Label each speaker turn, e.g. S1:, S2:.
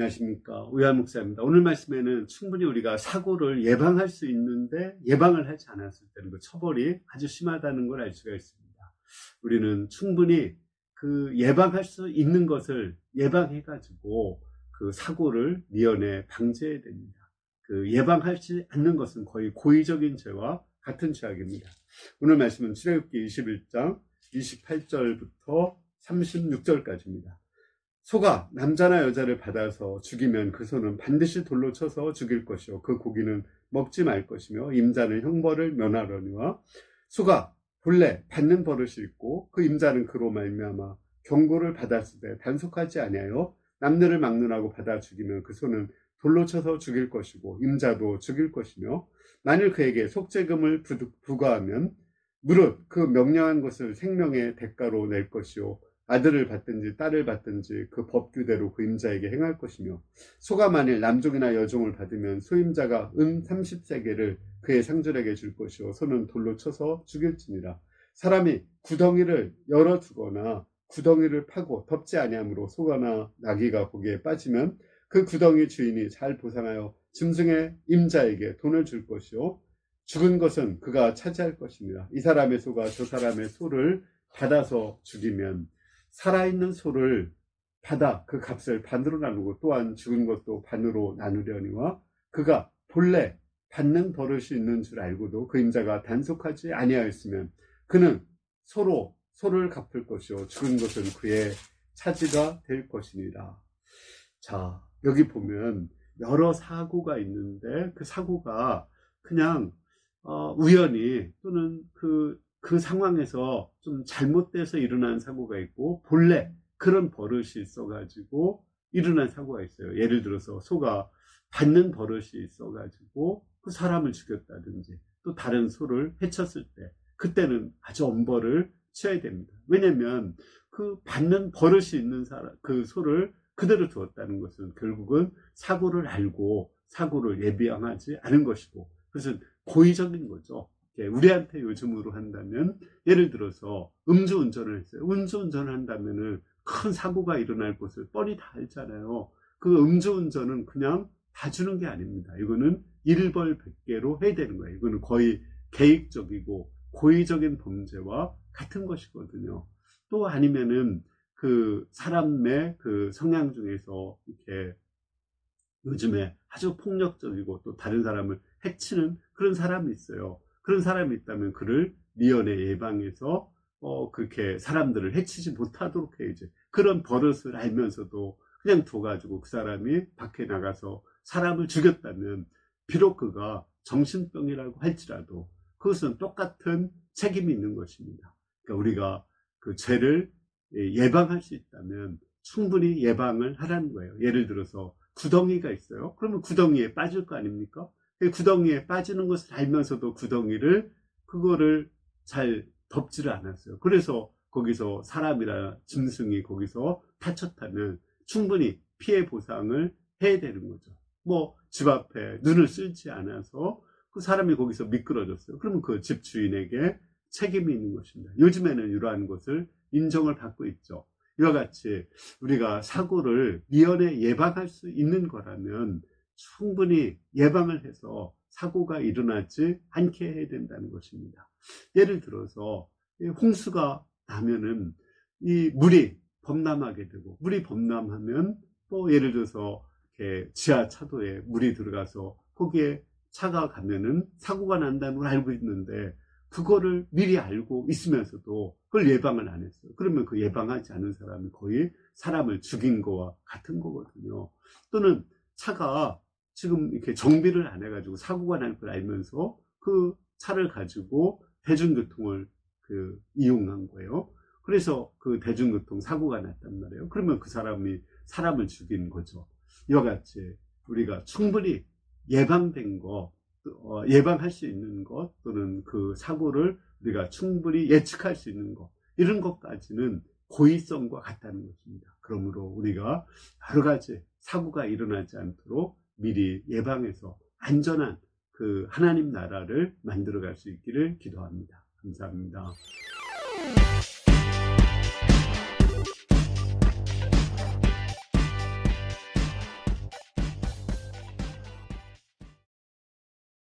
S1: 안녕하십니까. 오유환 목사입니다. 오늘 말씀에는 충분히 우리가 사고를 예방할 수 있는데 예방을 하지 않았을 때는 그 처벌이 아주 심하다는 걸 알 수가 있습니다. 우리는 충분히 그 예방할 수 있는 것을 예방해가지고 그 사고를 미연에 방지해야 됩니다. 그 예방하지 않는 것은 거의 고의적인 죄와 같은 죄악입니다. 오늘 말씀은 출애굽기 21장 28절부터 36절까지입니다. 소가 남자나 여자를 받아서 죽이면 그 소는 반드시 돌로 쳐서 죽일 것이요 그 고기는 먹지 말 것이며 임자는 형벌을 면하려니와 소가 본래 받는 버릇이 있고 그 임자는 그로 말미암아 경고를 받았을 때 단속하지 아니하여 남들을 막론하고 받아 죽이면 그 소는 돌로 쳐서 죽일 것이고 임자도 죽일 것이며 만일 그에게 속죄금을 부과하면 무릇 그 명령한 것을 생명의 대가로 낼 것이요 아들을 받든지 딸을 받든지 그 법규대로 그 임자에게 행할 것이며 소가 만일 남종이나 여종을 받으면 소임자가 30세겔을 그의 상절에게 줄 것이요 소는 돌로 쳐서 죽일지니라. 사람이 구덩이를 열어두거나 구덩이를 파고 덮지 아니하므로 소가나 나귀가 거기에 빠지면 그 구덩이 주인이 잘 보상하여 짐승의 임자에게 돈을 줄 것이요 죽은 것은 그가 차지할 것입니다. 이 사람의 소가 저 사람의 소를 받아서 죽이면 살아있는 소를 받아 그 값을 반으로 나누고 또한 죽은 것도 반으로 나누려니와 그가 본래 받는 버릇이 있는 줄 알고도 그 임자가 단속하지 아니하였으면 그는 소를 갚을 것이요 죽은 것은 그의 차지가 될 것이니라. 자, 여기 보면 여러 사고가 있는데 그 사고가 그냥 우연히 또는 그 상황에서 좀 잘못돼서 일어난 사고가 있고 본래 그런 버릇이 있어가지고 일어난 사고가 있어요. 예를 들어서 소가 받는 버릇이 있어가지고 그 사람을 죽였다든지 또 다른 소를 해쳤을 때 그때는 아주 엄벌을 쳐야 됩니다. 왜냐하면 그 받는 버릇이 있는 그 소를 그대로 두었다는 것은 결국은 사고를 알고 사고를 예비하지 않은 것이고 그것은 고의적인 거죠. 우리한테 요즘으로 한다면 예를 들어서 음주운전을 했어요. 음주운전을 한다면은 큰 사고가 일어날 것을 뻔히 다 알잖아요. 그 음주운전은 그냥 봐주는 게 아닙니다. 이거는 일벌백계로 해야 되는 거예요. 이거는 거의 계획적이고 고의적인 범죄와 같은 것이거든요. 또 아니면은 그 사람의 그 성향 중에서 이렇게 요즘에 아주 폭력적이고 또 다른 사람을 해치는 그런 사람이 있어요. 그런 사람이 있다면 그를 미연에 예방해서 그렇게 사람들을 해치지 못하도록 해야지. 그런 버릇을 알면서도 그냥 둬가지고 그 사람이 밖에 나가서 사람을 죽였다면 비록 그가 정신병이라고 할지라도 그것은 똑같은 책임이 있는 것입니다. 그러니까 우리가 그 죄를 예방할 수 있다면 충분히 예방을 하라는 거예요. 예를 들어서 구덩이가 있어요. 그러면 구덩이에 빠질 거 아닙니까? 구덩이에 빠지는 것을 알면서도 그거를 잘 덮지를 않았어요. 그래서 거기서 사람이나 짐승이 거기서 다쳤다면 충분히 피해 보상을 해야 되는 거죠. 뭐 집 앞에 눈을 쓸지 않아서 그 사람이 거기서 미끄러졌어요. 그러면 그 집 주인에게 책임이 있는 것입니다. 요즘에는 이러한 것을 인정을 받고 있죠. 이와 같이 우리가 사고를 미연에 예방할 수 있는 거라면 충분히 예방을 해서 사고가 일어나지 않게 해야 된다는 것입니다. 예를 들어서 홍수가 나면은 이 물이 범람하게 되고 물이 범람하면 또 예를 들어서 이렇게 지하차도에 물이 들어가서 거기에 차가 가면은 사고가 난다는 걸 알고 있는데 그거를 미리 알고 있으면서도 그걸 예방을 안 했어요. 그러면 그 예방하지 않은 사람이 거의 사람을 죽인 거와 같은 거거든요. 또는 차가 지금 이렇게 정비를 안 해가지고 사고가 날 걸 알면서 그 차를 가지고 대중교통을 이용한 거예요. 그래서 그 대중교통 사고가 났단 말이에요. 그러면 그 사람이 사람을 죽인 거죠. 이와 같이 우리가 충분히 예방된 거, 예방할 수 있는 것 또는 그 사고를 우리가 충분히 예측할 수 있는 것 이런 것까지는 고의성과 같다는 것입니다. 그러므로 우리가 여러 가지 사고가 일어나지 않도록 미리 예방해서 안전한 그 하나님 나라를 만들어갈 수 있기를 기도합니다. 감사합니다.